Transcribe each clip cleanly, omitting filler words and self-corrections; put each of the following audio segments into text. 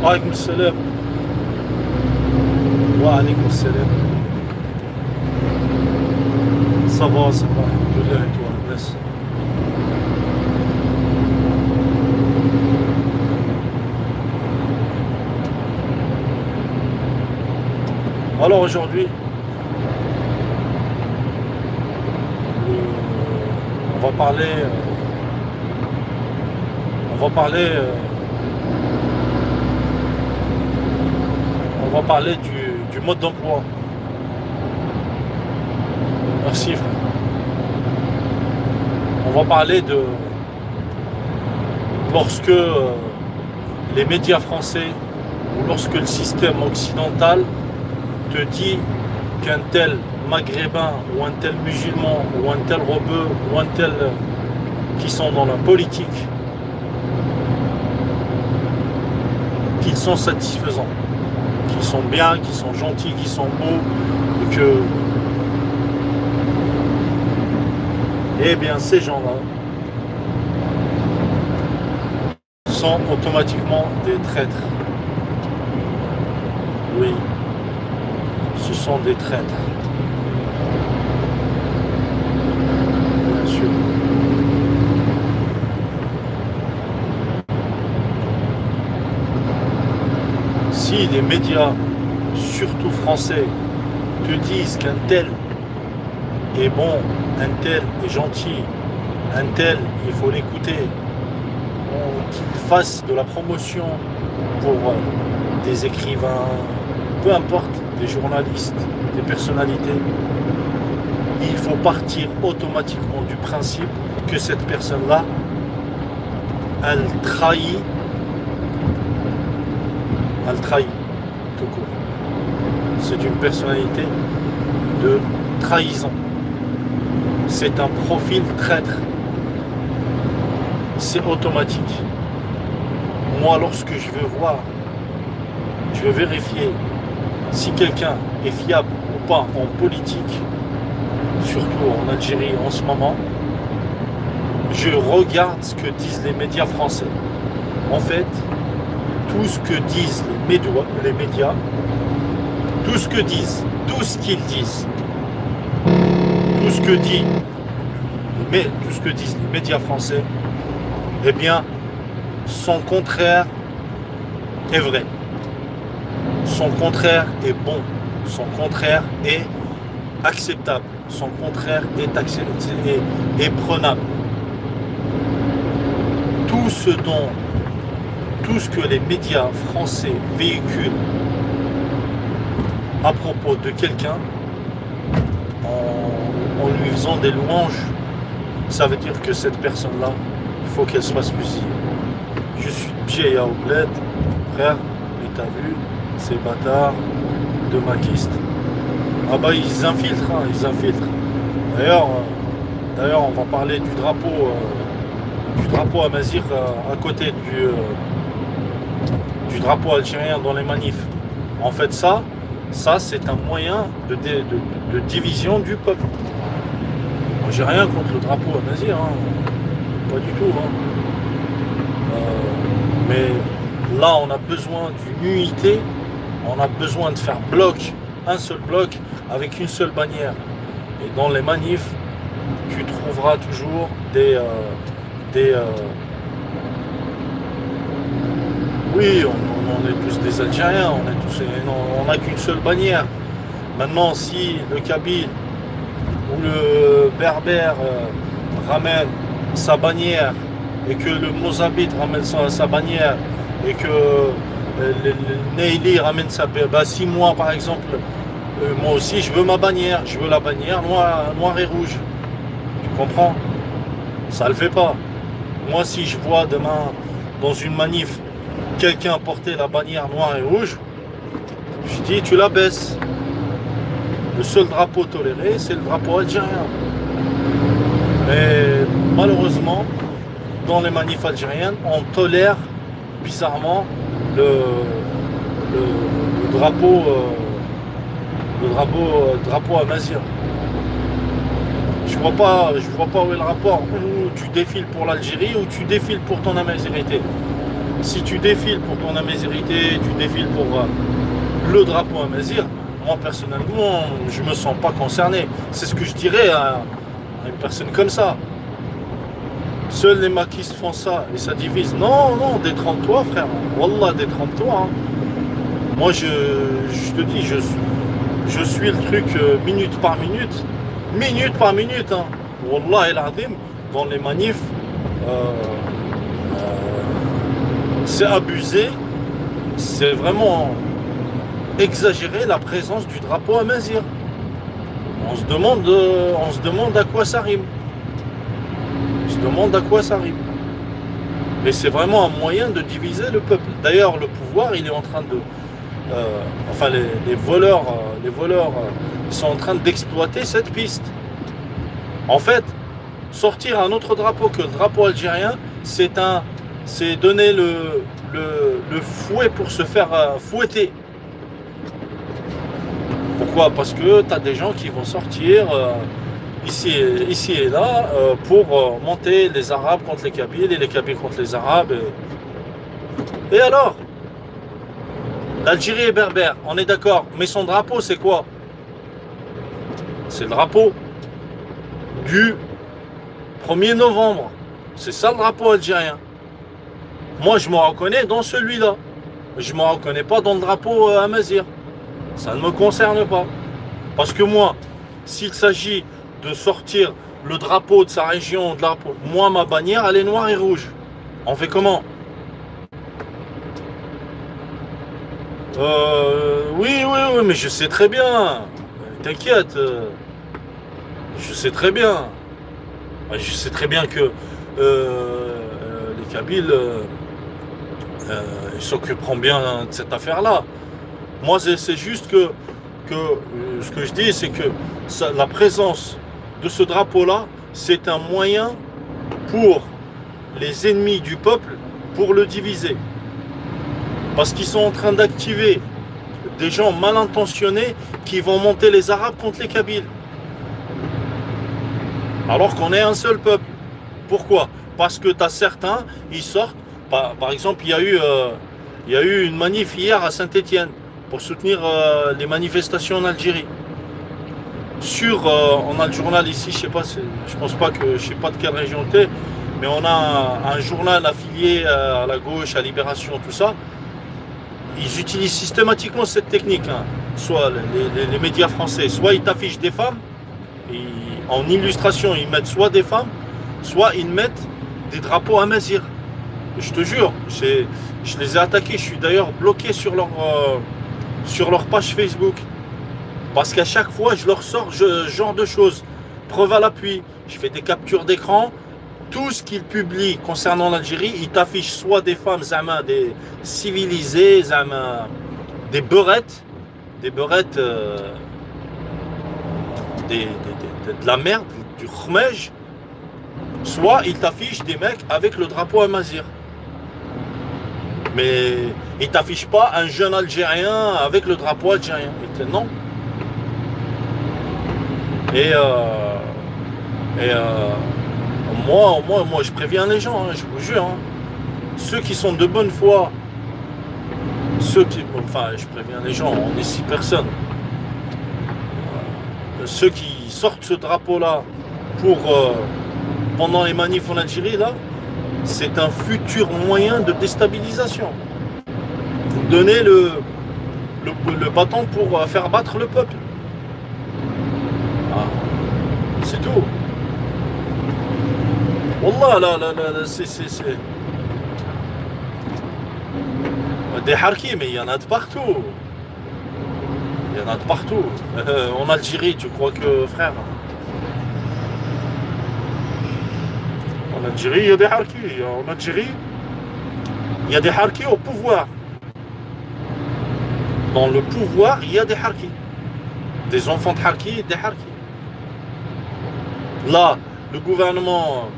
وعليكم السلام. وعليكم السلام. Ça va, alhamdoulilah, et toi, Agnès? Alors aujourd'hui, on va parler, on va parler, on va parler du mode d'emploi. Merci frère. On va parler de lorsque les médias français ou lorsque le système occidental te dit qu'un tel maghrébin ou un tel musulman ou un tel rebeu ou un tel qui sont dans la politique, qu'ils sont satisfaisants, qu'ils sont bien, qu'ils sont gentils, qu'ils sont beaux, et que eh bien ces gens-là sont automatiquement des traîtres. Oui, ce sont des traîtres. Bien sûr. Si les médias, surtout français, te disent qu'un tel est bon, un tel est gentil, un tel, il faut l'écouter, qu'il fasse de la promotion pour des écrivains, peu importe, des journalistes, des personnalités, il faut partir automatiquement du principe que cette personne-là, elle trahit, tout court. C'est une personnalité de trahison. C'est un profil traître. C'est automatique. Moi, lorsque je veux voir, je veux vérifier si quelqu'un est fiable ou pas en politique, surtout en Algérie en ce moment, je regarde ce que disent les médias français. En fait, tout ce que disent les médias, tout ce qu'ils disent, tout ce que disent les médias français, eh bien, son contraire est vrai. Son contraire est bon. Son contraire est acceptable. Son contraire est prenable. Tout ce que les médias français véhiculent à propos de quelqu'un, en lui faisant des louanges, ça veut dire que cette personne-là, il faut qu'elle soit fusillée. Je suis Djéya au bled, frère, mais t'as vu, ces bâtards de maquistes. Ah bah ils infiltrent, hein, ils infiltrent. D'ailleurs, on va parler du drapeau amazigh à côté du drapeau algérien dans les manifs. En fait ça c'est un moyen de division du peuple. Moi j'ai rien contre le drapeau amazigh, hein. Pas du tout. Hein. Mais là on a besoin d'une unité, on a besoin de faire bloc, un seul bloc avec une seule bannière. Et dans les manifs, tu trouveras toujours oui, on est tous des Algériens, on n'a qu'une seule bannière. Maintenant, si le Kabyle ou le Berbère ramène sa bannière et que le Mozabite ramène sa bannière et que le Neili ramène sa bannière, bah, si moi par exemple, moi aussi je veux ma bannière, je veux la bannière noire et rouge. Tu comprends? Ça le fait pas. Moi si je vois demain dans une manif quelqu'un porter la bannière noire et rouge, je dis tu la baisses. Le seul drapeau toléré, c'est le drapeau algérien. Mais malheureusement, dans les manifs algériennes, on tolère bizarrement le drapeau amazigh. Je vois pas où est le rapport. Ou tu défiles pour l'Algérie ou tu défiles pour ton amazighrité. Si tu défiles pour ton amazirité, tu défiles pour le drapeau amazir, moi personnellement, je me sens pas concerné. C'est ce que je dirais à une personne comme ça. Seuls les maquistes font ça et ça divise. Non, non, détrompe-toi, frère. Wallah, détrompe-toi. Hein. Moi, je te dis, je suis le truc minute par minute. Minute par minute. Hein. Wallah el Adim, dans les manifs, c'est abusé. C'est vraiment exagéré la présence du drapeau amazir. On se demande à quoi ça rime. On se demande à quoi ça rime. Et c'est vraiment un moyen de diviser le peuple. D'ailleurs, le pouvoir, il est en train de... enfin, les voleurs, ils sont en train d'exploiter cette piste. En fait, sortir un autre drapeau que le drapeau algérien, c'est donner le fouet pour se faire fouetter. Pourquoi? Parce que tu as des gens qui vont sortir ici et là pour monter les Arabes contre les Kabyles et les Kabyles contre les Arabes. Et alors? L'Algérie est berbère, on est d'accord. Mais son drapeau, c'est quoi? C'est le drapeau du 1er novembre. C'est ça le drapeau algérien. Moi, je me reconnais dans celui-là. Je ne me reconnais pas dans le drapeau amazir. Ça ne me concerne pas. Parce que moi, s'il s'agit de sortir le drapeau de sa région, moi, ma bannière, elle est noire et rouge. On fait comment? Oui, mais je sais très bien. T'inquiète. Je sais très bien. Je sais très bien que les Kabyles ils s'occuperont bien de cette affaire-là. Moi, c'est juste que ce que je dis, c'est que la présence de ce drapeau-là, c'est un moyen pour les ennemis du peuple pour le diviser. Parce qu'ils sont en train d'activer des gens mal intentionnés qui vont monter les Arabes contre les Kabyles. Alors qu'on est un seul peuple. Pourquoi? Parce que tu as certains, ils sortent. Par exemple, il y a eu une manif hier à Saint-Étienne pour soutenir les manifestations en Algérie. On a le journal ici, je sais pas de quelle région tu es, mais on a un journal affilié à la gauche, à Libération, tout ça. Ils utilisent systématiquement cette technique, hein. Soit les médias français, soit ils t'affichent des femmes, en illustration ils mettent soit des femmes, soit ils mettent des drapeaux amazir. Je te jure, je les ai attaqués, je suis d'ailleurs bloqué sur leur page Facebook. Parce qu'à chaque fois, je leur sors ce genre de choses. Preuve à l'appui, je fais des captures d'écran. Tout ce qu'ils publient concernant l'Algérie, ils t'affichent soit des femmes, des civilisées, des beurettes, de la merde, du khmej, soit ils t'affichent des mecs avec le drapeau amazir. Mais ils t'affichent pas un jeune Algérien avec le drapeau algérien. Non. Moi, je préviens les gens, hein, je vous jure. Hein. Ceux qui sont de bonne foi, je préviens les gens, on est 6 personnes. Ceux qui sortent ce drapeau-là pendant les manifs en Algérie, là, c'est un futur moyen de déstabilisation. Vous donnez le bâton pour faire battre le peuple. C'est tout. Wallah, là, c'est des harkis, mais il y en a de partout. Il y en a de partout. En Algérie, tu crois que, frère, en Algérie, il y a des harkis. En Algérie, il y a des harkis au pouvoir. Dans le pouvoir, il y a des harkis. Des enfants de harkis et des harkis. Là, le gouvernement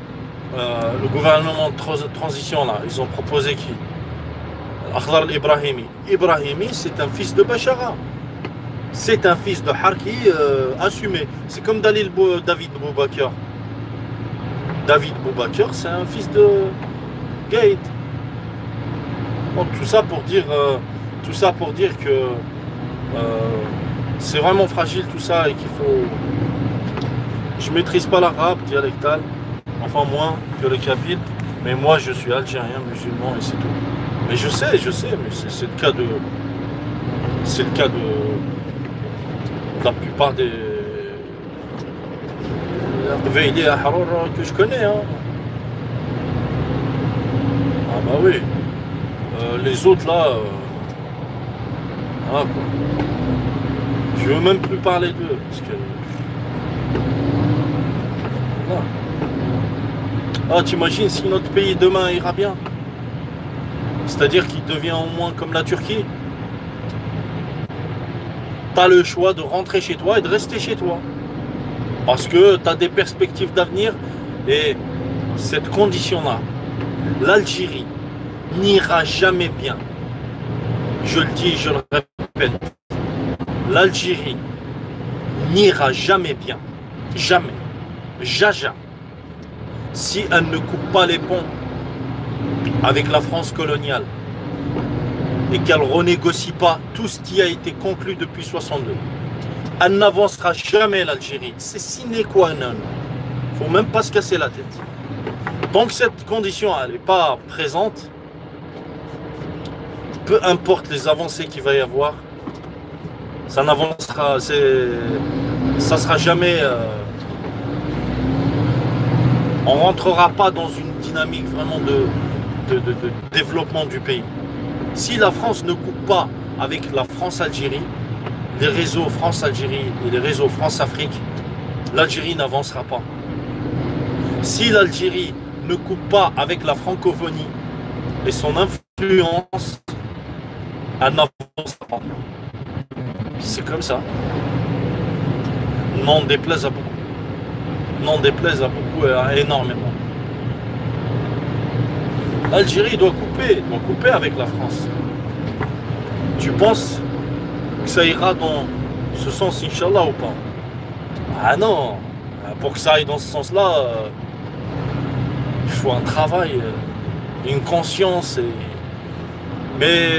de transition, là, ils ont proposé qui? Akhdar al-Ibrahimi. Ibrahimi, c'est un fils de Bachara. C'est un fils de harki assumé. C'est comme David Boubacar. David Boubacar, c'est un fils de Gaïd. Donc tout ça pour dire que c'est vraiment fragile tout ça et qu'il faut. Je maîtrise pas l'arabe dialectal, enfin moins que le kabyle, mais moi je suis algérien, musulman et c'est tout. Mais je sais, mais c'est le cas de. C'est le cas de la plupart des Veili à Haror que je connais. Hein. Ah bah oui. Les autres là. Ah quoi. Je veux même plus parler d'eux parce que. Voilà. Ah t'imagines si notre pays demain ira bien? C'est-à-dire qu'il devient au moins comme la Turquie. Tu as le choix de rentrer chez toi et de rester chez toi. Parce que tu as des perspectives d'avenir et cette condition-là, l'Algérie n'ira jamais bien. Je le dis, je le répète. L'Algérie n'ira jamais bien. Jamais. Jaja. Si elle ne coupe pas les ponts avec la France coloniale et qu'elle ne renégocie pas tout ce qui a été conclu depuis 62. Elle n'avancera jamais l'Algérie. C'est sine qua non. Il ne faut même pas se casser la tête. Tant que cette condition n'est pas présente, peu importe les avancées qu'il va y avoir, ça n'avancera, ça sera jamais... on ne rentrera pas dans une dynamique vraiment de développement du pays. Si la France ne coupe pas avec la France-Algérie, les réseaux France-Algérie et les réseaux France-Afrique, l'Algérie n'avancera pas. Si l'Algérie ne coupe pas avec la francophonie et son influence, elle n'avancera pas. C'est comme ça. N'en déplaise à beaucoup. N'en déplaise à beaucoup et énormément. L'Algérie doit couper avec la France. Tu penses que ça ira dans ce sens, Inch'Allah, ou pas? Ah non, pour que ça aille dans ce sens-là, il faut un travail, une conscience. Mais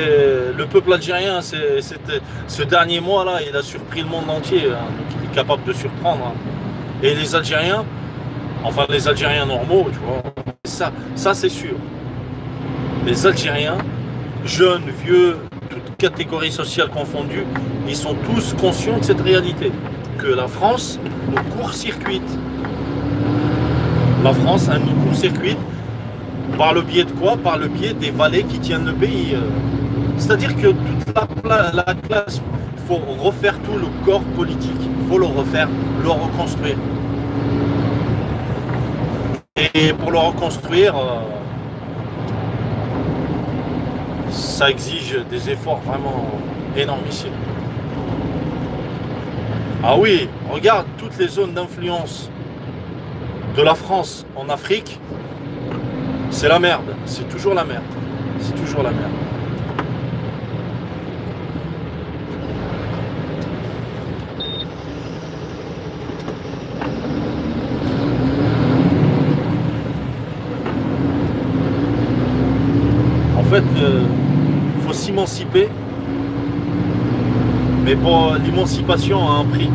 le peuple algérien, ce dernier mois-là, il a surpris le monde entier, hein, donc il est capable de surprendre. Hein. Et les Algériens, enfin les Algériens normaux, tu vois, ça c'est sûr. Les Algériens, jeunes, vieux, toutes catégories sociales confondues, ils sont tous conscients de cette réalité. Que la France nous court-circuite. La France, elle nous court-circuite par le biais de quoi? Par le biais des valets qui tiennent le pays. C'est-à-dire que toute la classe, il faut refaire tout le corps politique. Il faut le refaire, le reconstruire. Et pour le reconstruire, ça exige des efforts vraiment énormissimes. Ah oui, regarde toutes les zones d'influence de la France en Afrique, c'est la merde, c'est toujours la merde, c'est toujours la merde. En fait, il faut s'émanciper, mais pour l'émancipation a un prix.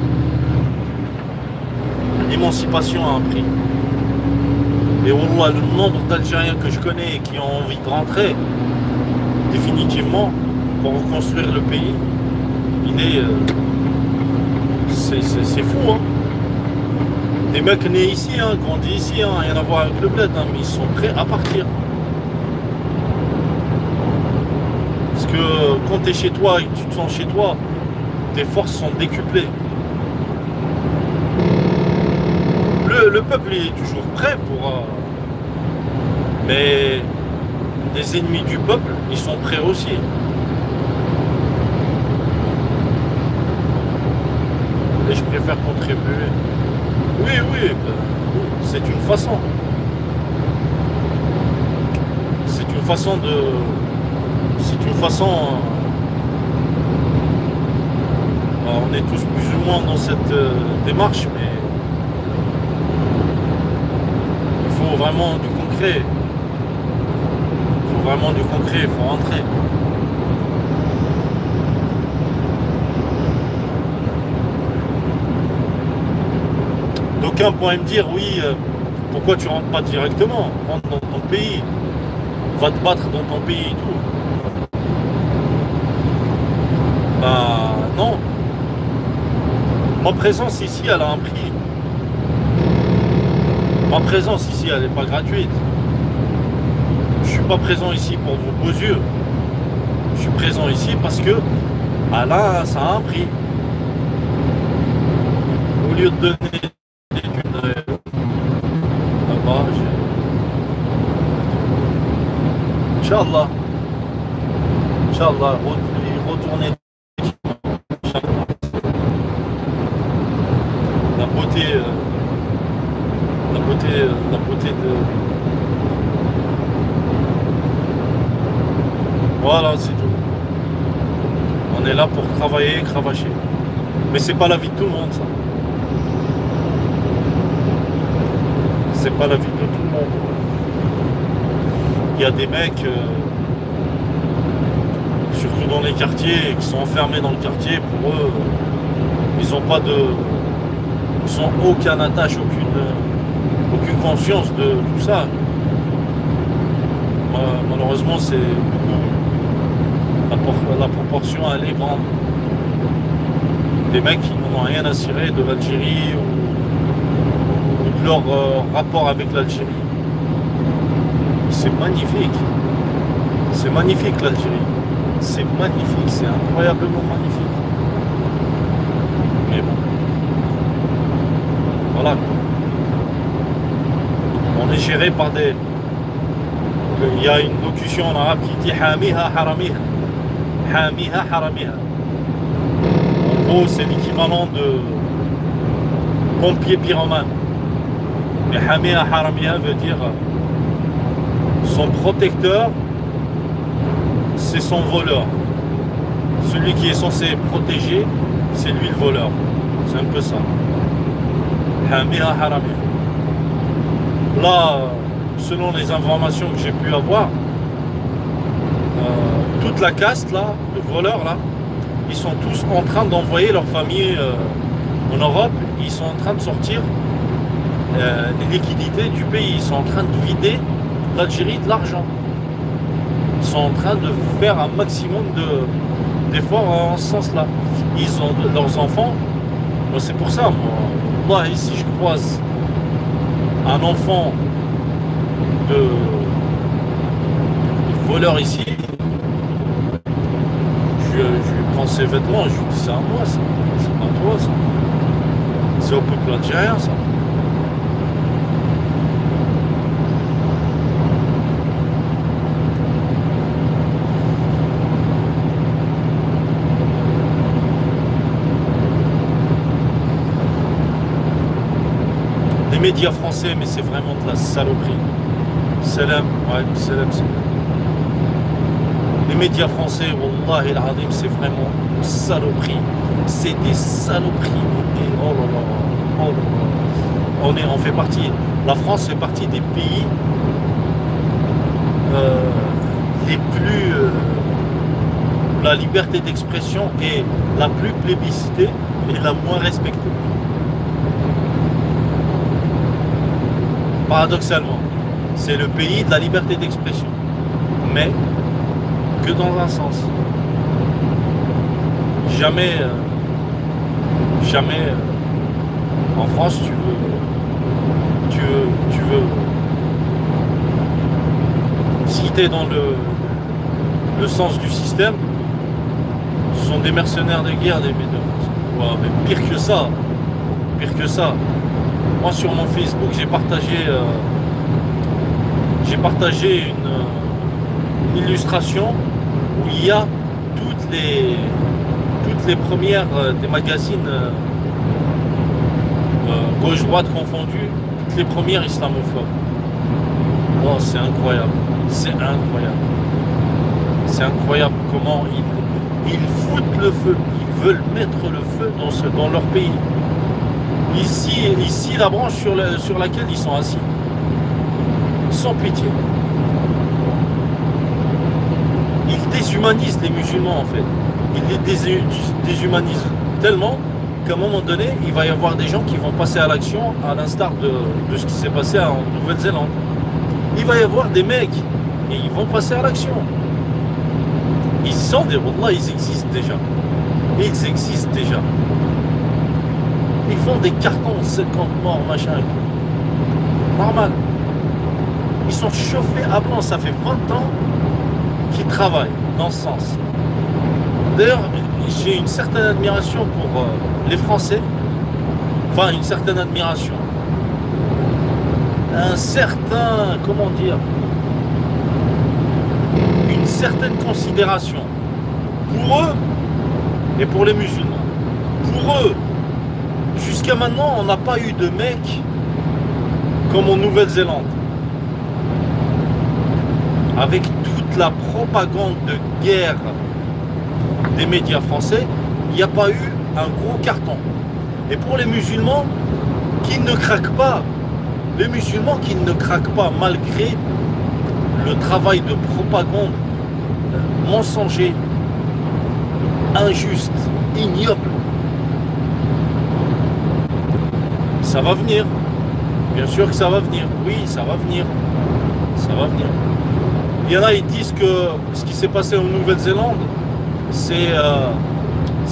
L'émancipation a un prix. Et on voit le nombre d'Algériens que je connais qui ont envie de rentrer définitivement pour reconstruire le pays. Il est... c'est fou, hein. Des mecs nés ici, hein, grandis ici, hein, rien à voir avec le bled, hein, mais ils sont prêts à partir. Parce que quand tu es chez toi et que tu te sens chez toi, tes forces sont décuplées. Le peuple est toujours prêt pour... mais les ennemis du peuple, ils sont prêts aussi. Et je préfère contribuer. Oui, oui, c'est une façon. C'est une façon de... C'est une façon... on est tous plus ou moins dans cette démarche, mais... il faut vraiment du concret. Il faut vraiment du concret, il faut rentrer. D'aucuns pourraient me dire, oui, pourquoi tu rentres pas directement? Rentre dans ton pays, va te battre dans ton pays et tout. Bah non. Ma présence ici, elle a un prix. Ma présence ici, elle n'est pas gratuite. Je suis pas présent ici pour vos beaux yeux. Je suis présent ici parce que là, ça a un prix. Au lieu de donner des thunes là-bas, Inch'Allah. Inch'Allah, retourner. La beauté de... Voilà, c'est tout. On est là pour travailler et cravacher. Mais c'est pas la vie de tout le monde, ça. C'est pas la vie de tout le monde. Il y a des mecs, surtout dans les quartiers, qui sont enfermés dans le quartier. Pour eux, ils n'ont pas de... Ils n'ont aucune attache, aucune conscience de tout ça. Malheureusement, c'est beaucoup. La proportion, elle est grande. Des mecs qui n'ont rien à cirer de l'Algérie ou de leur rapport avec l'Algérie. C'est magnifique. C'est magnifique l'Algérie. C'est magnifique, c'est incroyablement magnifique. Mais bon. Voilà. On est géré par des... Il y a une locution en arabe qui dit Hamiha haramiha. Hamiha haramiha. En gros, c'est l'équivalent de pompier pyromane. Mais Hamiha haramiha veut dire son protecteur, c'est son voleur. Celui qui est censé protéger, c'est lui le voleur. C'est un peu ça. Hamiha haramiha. Là, selon les informations que j'ai pu avoir, toute la caste là, de voleurs là, ils sont tous en train d'envoyer leur famille en Europe. Ils sont en train de sortir les liquidités du pays. Ils sont en train de vider l'Algérie de l'argent. Ils sont en train de faire un maximum d'efforts en ce sens-là. Ils ont leurs enfants. C'est pour ça, moi, si je croise un enfant de voleur ici, je lui prends ses vêtements, je lui dis c'est à moi ça, c'est pas à toi ça, c'est au peuple algérien ça. Les médias français, mais c'est vraiment de la saloperie. Salam, ouais, salam, salam. Les médias français, Wallah el Azim, c'est vraiment une saloperie. C'est des saloperies. Et oh là là, oh là là. On fait partie, la France fait partie des pays les plus... la liberté d'expression est la plus plébiscitée et la moins respectée. Paradoxalement, c'est le pays de la liberté d'expression, mais que dans un sens. Jamais, en France, tu veux, si tu es dans le sens du système, ce sont des mercenaires de guerre, des médias. Ouais, mais pire que ça, Moi, sur mon Facebook, j'ai partagé une illustration où il y a toutes les premières des magazines gauche-droite confondues, toutes les premières islamophobes. Oh, c'est incroyable, c'est incroyable. C'est incroyable comment ils foutent le feu, ils veulent mettre le feu dans leur pays. Ici, la branche sur laquelle ils sont assis. Sans pitié. il déshumanise les musulmans en fait. Il les déshumanise tellement qu'à un moment donné, il va y avoir des gens qui vont passer à l'action à l'instar de ce qui s'est passé en Nouvelle-Zélande. Il va y avoir des mecs et ils vont passer à l'action. Ils sont des... Wallah, ils existent déjà. Ils existent déjà. Ils font des cartons 50 morts, machin et tout. Normal. Ils sont chauffés à blanc. Ça fait 20 ans qu'ils travaillent dans ce sens. D'ailleurs, j'ai une certaine admiration pour les Français. Enfin, une certaine admiration. Un certain... Comment dire, une certaine considération pour eux et pour les musulmans. Pour eux, jusqu'à maintenant, on n'a pas eu de mecs comme en Nouvelle-Zélande. Avec toute la propagande de guerre des médias français, il n'y a pas eu un gros carton. Et pour les musulmans qui ne craquent pas, les musulmans qui ne craquent pas malgré le travail de propagande mensonger, injuste, ignoble, ça va venir. Bien sûr que ça va venir. Oui, ça va venir. Ça va venir. Il y en a, ils disent que ce qui s'est passé en Nouvelle-Zélande, c'est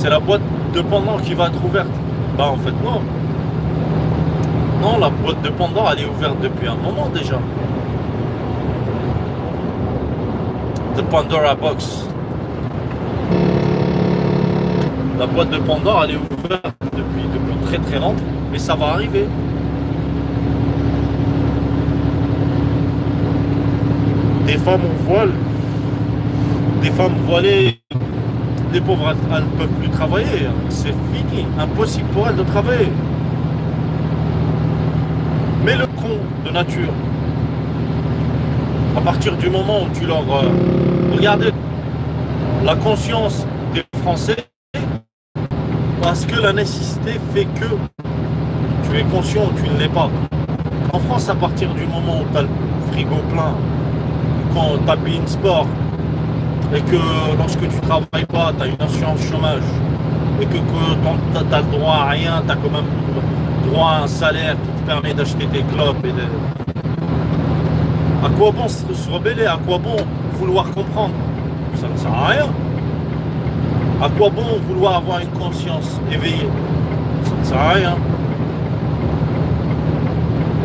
la boîte de Pandore qui va être ouverte. Bah en fait non. Non, la boîte de Pandore, elle est ouverte depuis un moment déjà. The Pandora Box. La boîte de Pandore, elle est ouverte depuis très très longtemps, mais ça va arriver. Des femmes en voile, des femmes voilées, les pauvres, elles ne peuvent plus travailler. C'est fini, impossible pour elles de travailler. Mais le con de nature, à partir du moment où tu leur... regardez la conscience des Français, parce que la nécessité fait que tu es conscient ou tu ne l'es pas. En France, à partir du moment où tu as le frigo plein, quand tu as Bein Sport, et que lorsque tu ne travailles pas, tu as une assurance chômage, et que tu as le droit à rien, tu as quand même droit à un salaire qui te permet d'acheter tes clopes et de... À quoi bon se rebeller? À quoi bon vouloir comprendre? Ça ne sert à rien. À quoi bon vouloir avoir une conscience éveillée? Ça ne sert à rien.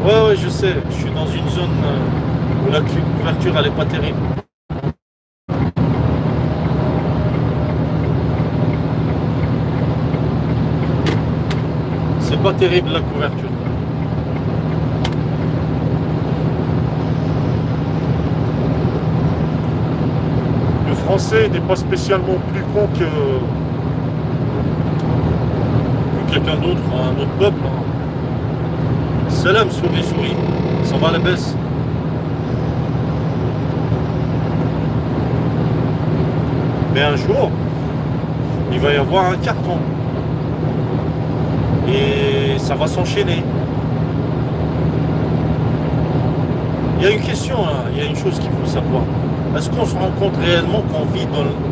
Ouais, je sais. Je suis dans une zone où la couverture, elle n'est pas terrible. C'est pas terrible la couverture. Le français n'est pas spécialement plus con que quelqu'un d'autre, un autre peuple. Salam, souris, ça va à la baisse. Mais un jour, il va y avoir un carton. Et ça va s'enchaîner. Il y a une question, hein, il y a une chose qu'il faut savoir. Est-ce qu'on se rend compte réellement qu'on vit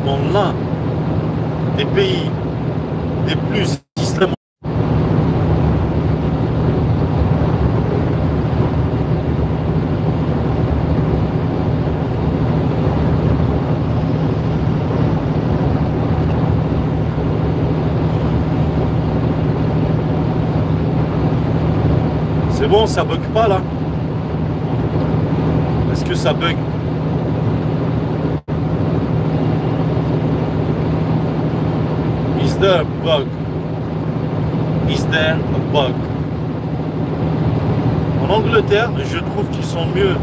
dans l'un des pays les plus islamiques? C'est bon, ça bug pas là? Est-ce que ça bug? Is there a bug? Is there a bug? En Angleterre, je trouve qu'ils sont mieux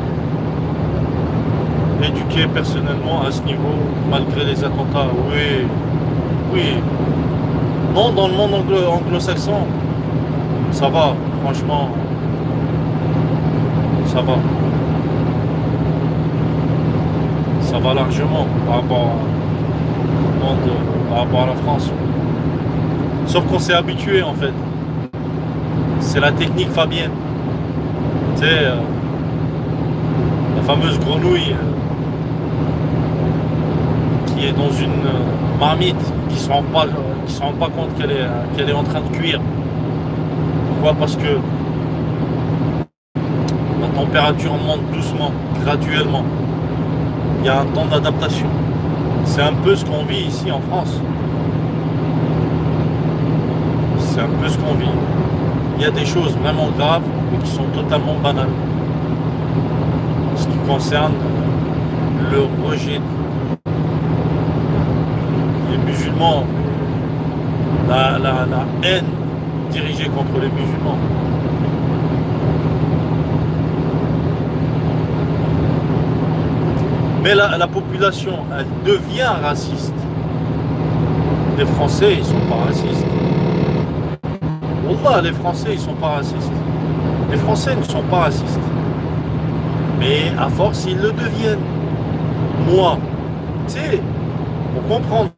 éduqués personnellement à ce niveau, malgré les attentats. Oui, oui. Non, dans le monde anglo-saxon, ça va, franchement. Ça va. Ça va largement par rapport à la France. Sauf qu'on s'est habitué en fait. C'est la technique fabienne. Tu sais, la fameuse grenouille qui est dans une marmite qui ne se rend pas compte qu'elle est en train de cuire. Pourquoi? Parce que la température monte doucement, graduellement. Il y a un temps d'adaptation. C'est un peu ce qu'on vit ici en France. C'est un peu ce qu'on vit. Il y a des choses vraiment graves mais qui sont totalement banales. En ce qui concerne le rejet des musulmans, la haine dirigée contre les musulmans. Mais la population, elle devient raciste. Les Français, ils ne sont pas racistes. Wallah, les Français, ils ne sont pas racistes. Les Français ne sont pas racistes. Mais à force, ils le deviennent. Moi, tu sais, pour comprendre,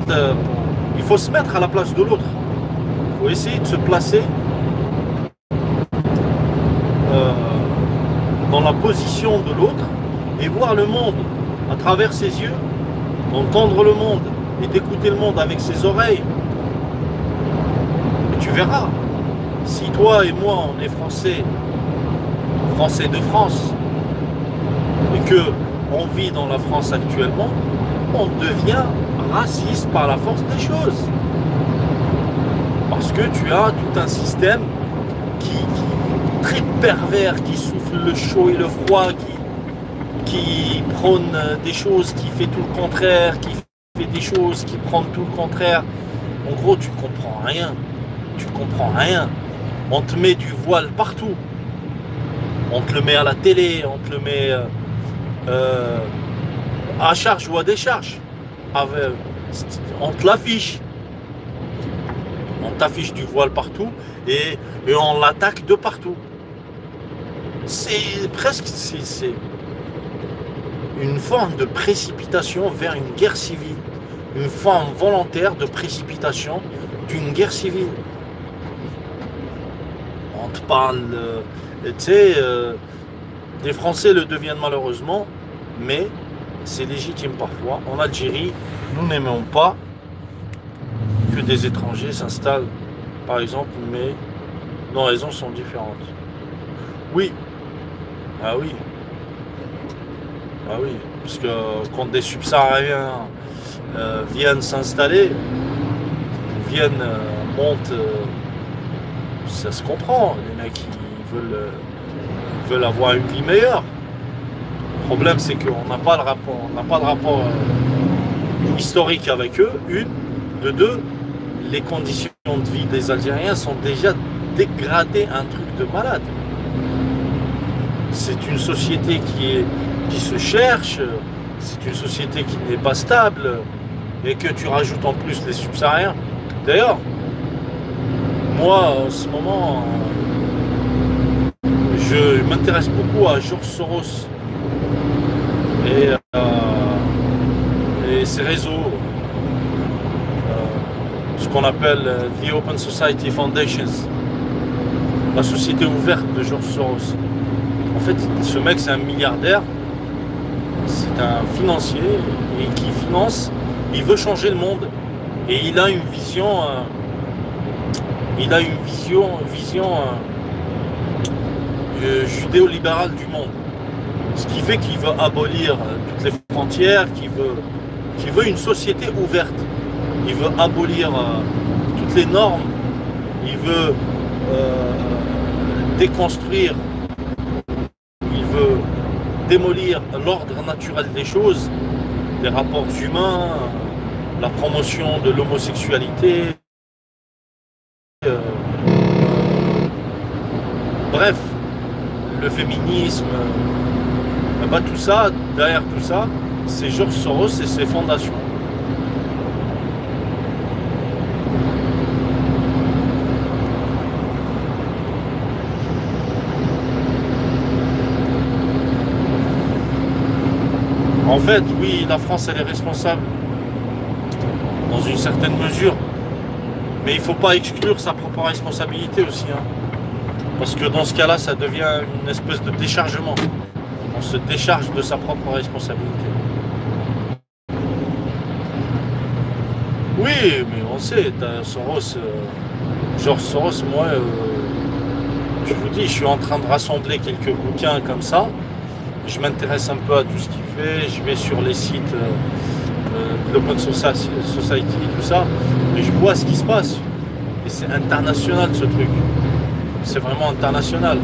il faut se mettre à la place de l'autre. Il faut essayer de se placer dans la position de l'autre et voir le monde à travers ses yeux, d'entendre le monde et d'écouter le monde avec ses oreilles. Et tu verras, si toi et moi on est français de France, et que on vit dans la France actuellement, on devient raciste par la force des choses. Parce que tu as tout un système qui très pervers, qui souffle le chaud et le froid, qui prône des choses, qui fait tout le contraire, qui fait des choses, qui prône tout le contraire. En gros, tu comprends rien. Tu comprends rien. On te met du voile partout. On te le met à la télé, on te le met à charge ou à décharge. On te l'affiche. On t'affiche du voile partout et on l'attaque de partout. C'est presque... c'est une forme de précipitation vers une guerre civile, une forme volontaire de précipitation d'une guerre civile. On te parle, tu sais, les Français le deviennent malheureusement, mais c'est légitime parfois. En Algérie, nous n'aimons pas que des étrangers s'installent, par exemple, mais nos raisons sont différentes. Oui, ah oui. Ah oui, parce que quand des subsahariens viennent s'installer, montent, ça se comprend. Les mecs ils veulent avoir une vie meilleure. Le problème c'est qu'on n'a pas de rapport historique avec eux. Une, de deux, les conditions de vie des Algériens sont déjà dégradées à un truc de malade. C'est une société qui se cherche, c'est une société qui n'est pas stable, et que tu rajoutes en plus les subsahariens. D'ailleurs, moi en ce moment, je m'intéresse beaucoup à George Soros et ses réseaux, ce qu'on appelle The Open Society Foundations, la société ouverte de George Soros. En fait, ce mec, c'est un milliardaire. C'est un financier et qui finance, il veut changer le monde et il a une vision, judéo-libérale du monde. Ce qui fait qu'il veut abolir toutes les frontières, qu'il veut une société ouverte. Il veut abolir toutes les normes, il veut déconstruire, il veut démolir l'ordre naturel des choses, les rapports humains, la promotion de l'homosexualité, bref, le féminisme, bah, tout ça, derrière tout ça, c'est George Soros et ses fondations. En fait, oui, la France, elle est responsable dans une certaine mesure, mais il ne faut pas exclure sa propre responsabilité aussi, hein. Parce que dans ce cas-là, ça devient une espèce de déchargement. On se décharge de sa propre responsabilité. Oui, mais on sait, Soros, George Soros, moi, je vous dis, je suis en train de rassembler quelques bouquins comme ça. Je m'intéresse un peu à tout ce qu'il fait. Je vais sur les sites de l'Open Society, tout ça, et je vois ce qui se passe. Et c'est international ce truc. C'est vraiment international.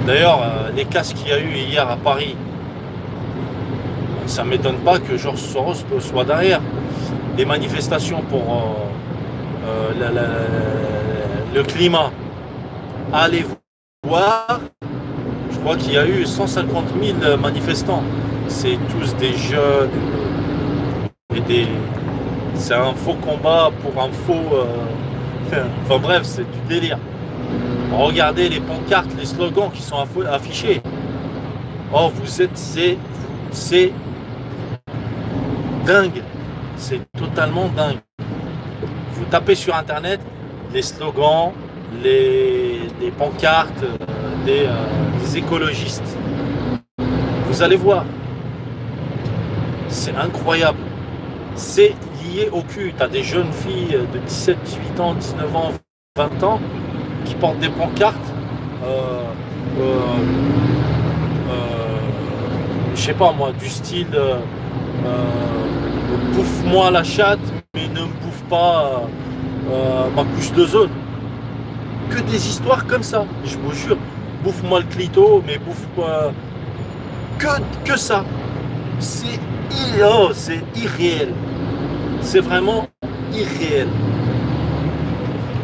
D'ailleurs, les casses qu'il y a eu hier à Paris, ça ne m'étonne pas que George Soros soit derrière. Les manifestations pour le climat. Allez voir, je crois qu'il y a eu 150 000 manifestants. C'est tous des jeunes et des... C'est un faux combat pour un faux... Enfin bref, c'est du délire. Regardez les pancartes, les slogans qui sont affichés. Oh, vous êtes... C'est dingue. C'est totalement dingue. Vous tapez sur Internet les slogans, les pancartes des écologistes. Vous allez voir. C'est incroyable. C'est lié au cul. Tu as des jeunes filles de 17, 18 ans, 19 ans, 20 ans qui portent des pancartes. Je sais pas moi, du style bouffe-moi la chatte, mais ne me bouffe pas ma couche de zone. Que des histoires comme ça, je vous jure. Bouffe-moi le clito, mais bouffe-moi... Que ça. C'est irréel. C'est vraiment irréel.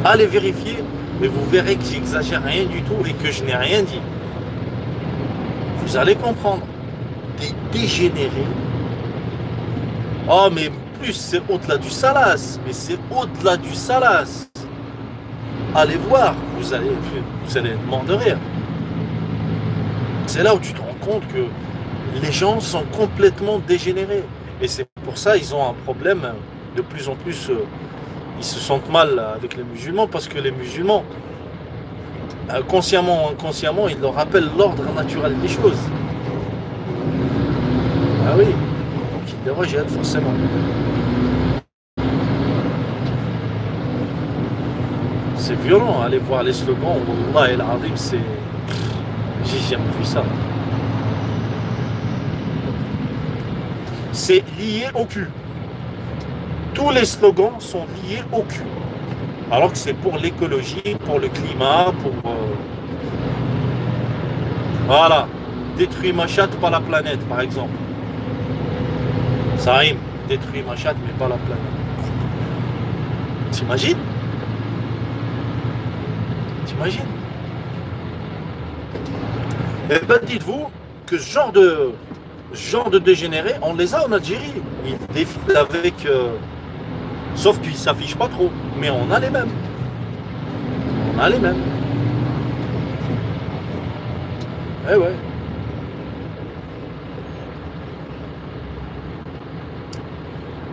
Allez vérifier, mais vous verrez que j'exagère rien du tout et que je n'ai rien dit. Vous allez comprendre. Des dégénérés. Oh, mais plus c'est au-delà du salace. Mais c'est au-delà du salace. Allez voir, vous allez être mort de rire. C'est là où tu te rends compte que les gens sont complètement dégénérés. Et c'est pour ça qu'ils ont un problème de plus en plus. Ils se sentent mal avec les musulmans parce que les musulmans, consciemment ou inconsciemment, ils leur rappellent l'ordre naturel des choses. Ah oui, donc ils les rejettent forcément. C'est violent, allez voir les slogans. Wallah el Azim, c'est... J'ai jamais vu ça. C'est lié au cul. Tous les slogans sont liés au cul. Alors que c'est pour l'écologie, pour le climat, pour... Voilà. Détruis ma chatte, pas la planète, par exemple. Ça rime. Détruis ma chatte, mais pas la planète. T'imagines? T'imagines? Eh ben, dites-vous que ce genre de dégénérés, on les a en Algérie. Ils défilent avec... sauf qu'ils ne s'affichent pas trop. Mais on a les mêmes. On a les mêmes. Eh ouais.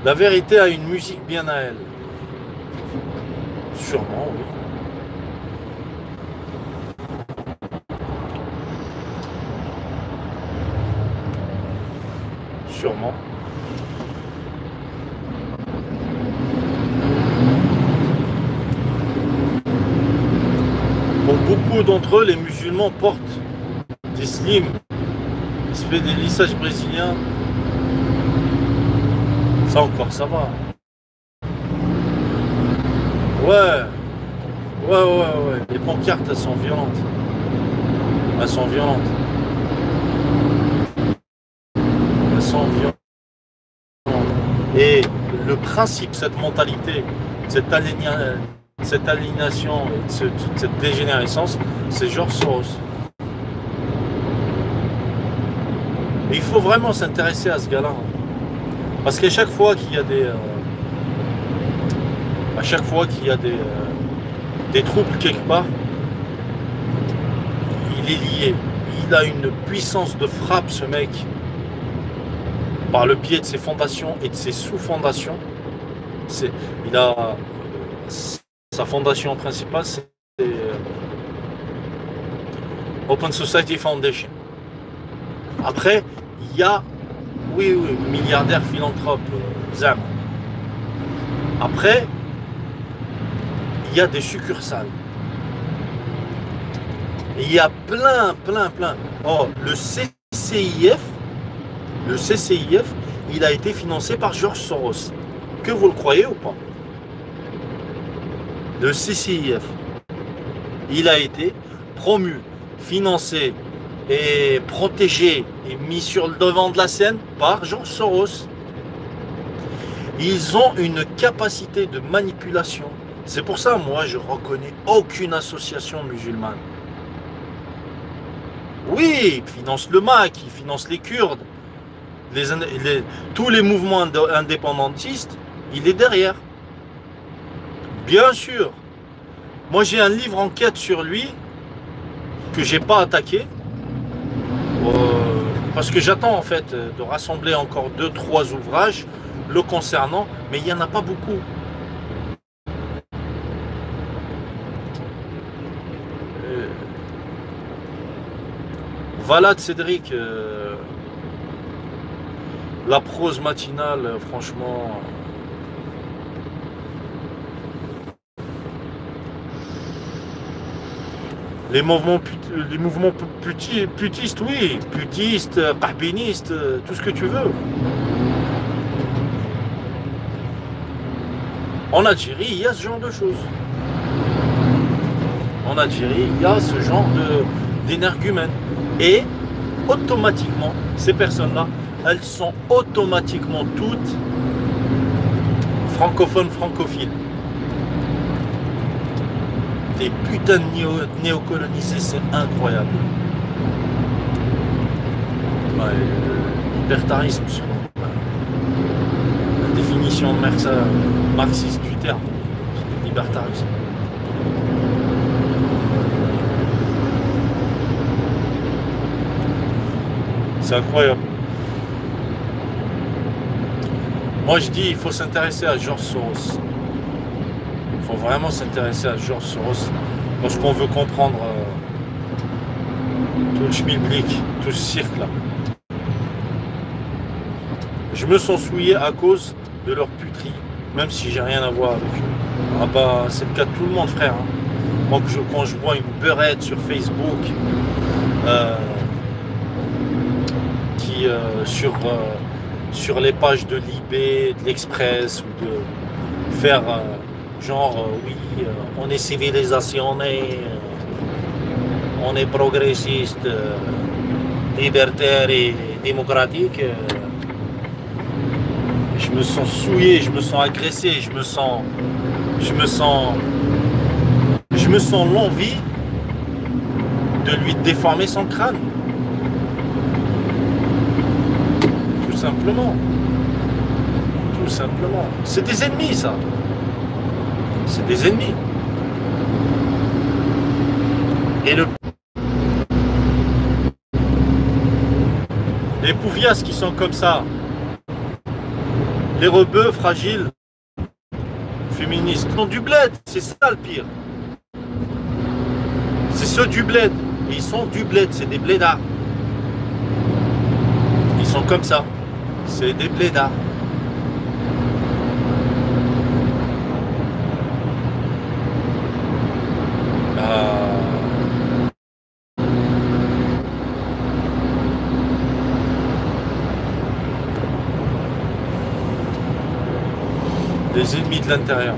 La vérité a une musique bien à elle. Sûrement, oui. Sûrement. Pour beaucoup d'entre eux, les musulmans portent des slims. Ils se fait des lissages brésiliens. Ça encore, ça va. Ouais. Ouais. Les pancartes, elles sont violentes. Elles sont violentes. Elles sont violentes. Et le principe, cette mentalité, cette aliénation, toute cette dégénérescence, c'est George Soros. Et il faut vraiment s'intéresser à ce gars-là. Parce qu'à chaque fois qu'il y a des troubles quelque part, il est lié. Il a une puissance de frappe, ce mec, par le biais de ses fondations et de ses sous-fondations. Il a sa fondation principale, c'est Open Society Foundation. Après, il y a, oui, milliardaire philanthrope, Zam. Après, il y a des succursales. Il y a plein. Oh, le CCIF, il a été financé par George Soros. Que vous le croyez ou pas? Le CCIF, il a été promu, financé et protégé et mis sur le devant de la scène par George Soros. Ils ont une capacité de manipulation. C'est pour ça, moi, je ne reconnais aucune association musulmane. Oui, ils financent le MAC, ils financent les Kurdes, tous les mouvements indépendantistes, il est derrière. Bien sûr. Moi, j'ai un livre enquête sur lui que j'ai pas attaqué. Parce que j'attends en fait de rassembler encore 2-3 ouvrages le concernant, mais il n'y en a pas beaucoup. Valade Cédric, la prose matinale, franchement. Les mouvements putistes, oui, putistes, parbinistes, tout ce que tu veux. En Algérie, il y a ce genre de choses. En Algérie, il y a ce genre d'énergumènes. Et automatiquement, ces personnes-là, elles sont automatiquement toutes francophiles. Des putains de néocolonisés, c'est incroyable. Ouais, le libertarisme, selon la définition marxiste du terme, c'est le libertarisme. C'est incroyable. Moi je dis il faut s'intéresser à George Soros. Il faut vraiment s'intéresser à George Soros lorsqu'on veut comprendre tout le schmilblick, tout ce cirque-là. Je me sens souillé à cause de leur puterie, même si j'ai rien à voir avec eux. Ah bah c'est le cas de tout le monde, frère. Hein. Moi quand je vois une beurette sur Facebook qui sur les pages de Libé, de l'Express, ou de faire genre oui, on est civilisation, on est progressiste, libertaire et démocratique. Je me sens souillé, je me sens agressé, je me sens l'envie de lui déformer son crâne. Tout simplement. Tout simplement. C'est des ennemis, ça. C'est des ennemis. Et les pouviasses qui sont comme ça, les rebeux fragiles, féministes, ils ont du bled, c'est ça le pire. C'est ceux du bled. Et ils sont du bled, c'est des blédards. Ils sont comme ça. C'est des blédards. Des ennemis de l'intérieur.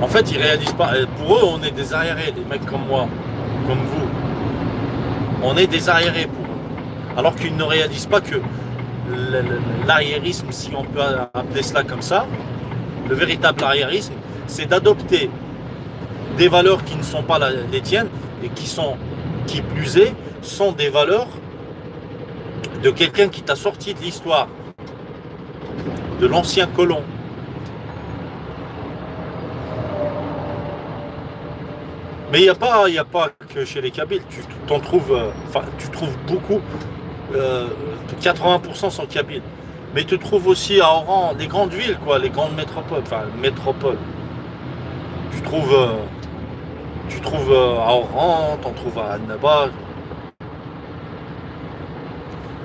En fait, ils réalisent pas. Pour eux, on est des arriérés, des mecs comme moi, comme vous. On est des arriérés pour eux. Alors qu'ils ne réalisent pas que l'arriérisme, si on peut appeler cela comme ça, le véritable arriérisme, c'est d'adopter des valeurs qui ne sont pas les tiennes et qui plus est, sont des valeurs de quelqu'un qui t'a sorti de l'histoire, de l'ancien colon. Mais il n'y a pas que chez les Kabyles, tu trouves beaucoup, 80% sont Kabyles. Mais tu trouves aussi à Oran, les grandes villes, quoi, les grandes métropoles, Tu Tu trouves à Oran, t'en trouves à Annaba.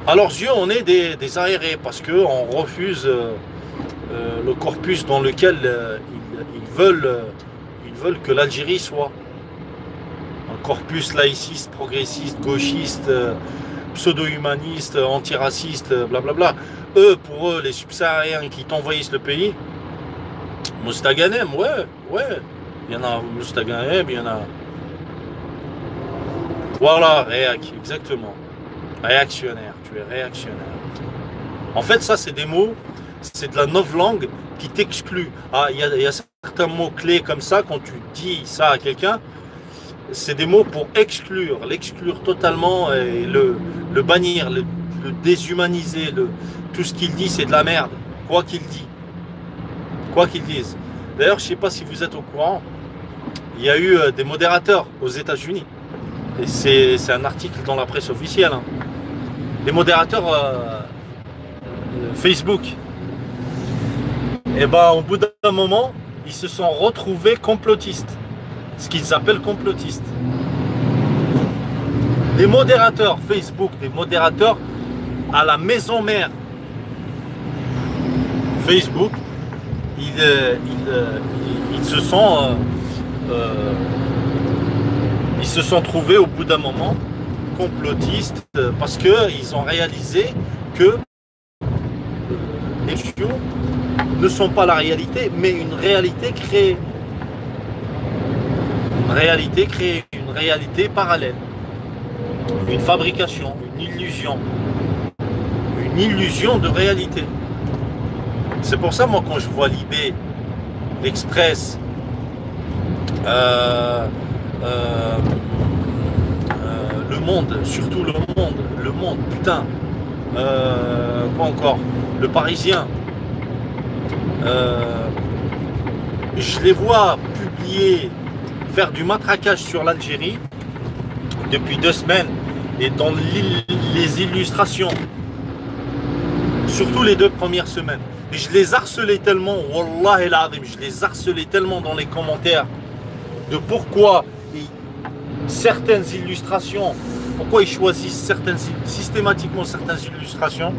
À leurs yeux, on est des aérés parce qu'on refuse le corpus dans lequel ils veulent que l'Algérie soit. Un corpus laïciste, progressiste, gauchiste, pseudo-humaniste, antiraciste, blablabla. Pour eux, les subsahariens qui t'envahissent le pays, Moustaganem, ouais. Il y en a Moustaganem, il y en a. Voilà, exactement. Réactionnaire, tu es réactionnaire. En fait, ça, c'est des mots, c'est de la novlangue qui t'exclut. Ah, il y a certains mots clés comme ça, quand tu dis ça à quelqu'un, c'est des mots pour l'exclure totalement et le bannir, le déshumaniser. Tout ce qu'il dit, c'est de la merde, quoi qu'il dit. Quoi qu'il dise. D'ailleurs, je ne sais pas si vous êtes au courant, il y a eu des modérateurs aux États-Unis. Et c'est un article dans la presse officielle. Hein. Des modérateurs Facebook. Et ben, au bout d'un moment, ils se sont retrouvés complotistes. Ce qu'ils appellent complotistes. Des modérateurs Facebook, des modérateurs à la maison mère Facebook, ils se sont trouvés au bout d'un moment complotistes parce qu'ils ont réalisé que les studios ne sont pas la réalité, mais une réalité créée. Une réalité créée, une réalité parallèle. Une fabrication, une illusion. Une illusion de réalité. C'est pour ça, moi, quand je vois Libé, l'Express, Le Monde, surtout Le Monde, putain, quoi encore, Le Parisien, je les vois publier, faire du matraquage sur l'Algérie depuis 2 semaines et dans les illustrations, surtout les 2 premières semaines. Et je les harcelais tellement, Wallah el Azim, je les harcelais tellement dans les commentaires de pourquoi certaines illustrations, pourquoi ils choisissent systématiquement certaines illustrations.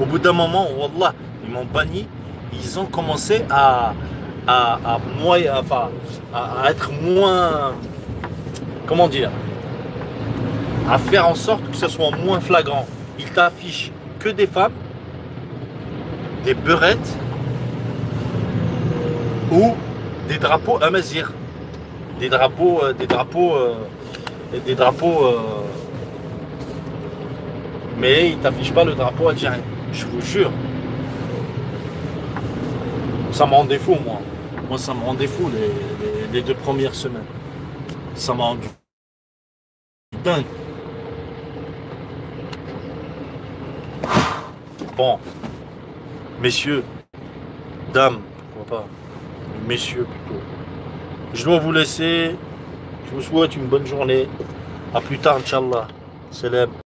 Au bout d'un moment, Wallah, ils m'ont banni, ils ont commencé à être moins, comment dire, à faire en sorte que ce soit moins flagrant. Ils t'affichent que des femmes, des beurettes ou des drapeaux amazir, des drapeaux, mais ils t'affichent pas le drapeau algérien. Je vous jure, ça me rendait fou, moi. Moi, ça me rendait fou les 2 premières semaines. Ça m'a rendu dingue. Bon, messieurs, dames, pourquoi pas, messieurs plutôt. Je dois vous laisser. Je vous souhaite une bonne journée. À plus tard, Inch'Allah. Salam.